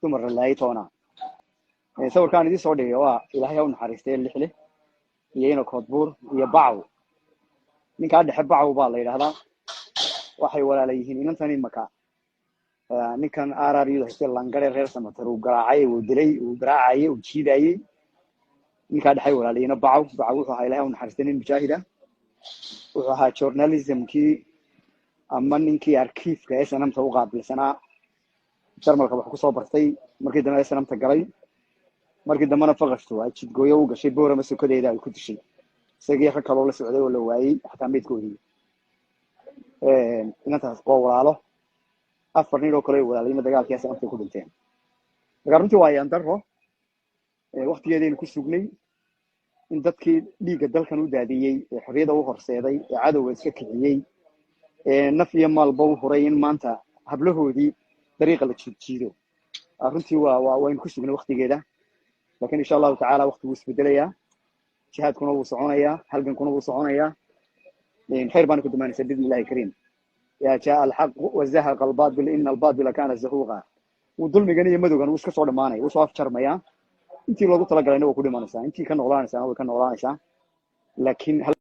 dumar laay toona sawirkaan idin soo dhigay waa ilaahay u naxariistay lixle iyo ina koodbuur iyo bacaw ninka dhexe bacaw baa la yiraahdaa waxay walaalayihiin inantani maka ninkan aarariyada haysta langare reer samatar uu garaacay uu dilay uu garaacay uu jiidayay ninka dhexe walaalayiina bacaw wuxuu ahaa ilaahay u naxariistay nin mujaahida wuxuu ahaa journalismkii ama ninkii arkiifka ee sanamta u qaabilsanaa jarmalka wax ku soo bartay markii dambe sanamta galay markii dambena faqashtu ay jidgooyo u gashay boorama sokodeeda ay ku dishay isagii ka kale la socday oo la waayay xataa meedkoodii inantaas oo walaalo afar nin oo kale walaalina dagaalkii sanamta ku dhinteen dagaaluntii waa yaan daro waqtigeedii ku sugnay in dadkii dhiiga dalkan u daadiyay ee xorriyada u horseeday ee cadawga iska kiciyay naf iyo maalba u horay in maanta hablahoodii dariiqa la jiido runtii waa in ku sugnay waqtigeeda laakiin insha Allah ta'ala waqti uu isbedelayaa jihaadkuna uu soconayaa halgankuna uu soconayaa khayr baan ku dumaanaysaa bidnillaahi kariim yaa jaa al-haq wa zahaqa al-baadil inna al-baadila kana zahuqa ودلمي جاني مدو كانوا وسكت صار معنا وصاف شرميا أنتي لو قلت لك أنا بقول ما نسا أنتي كان نغلان نسا أو كان نغلان نسا لكن هل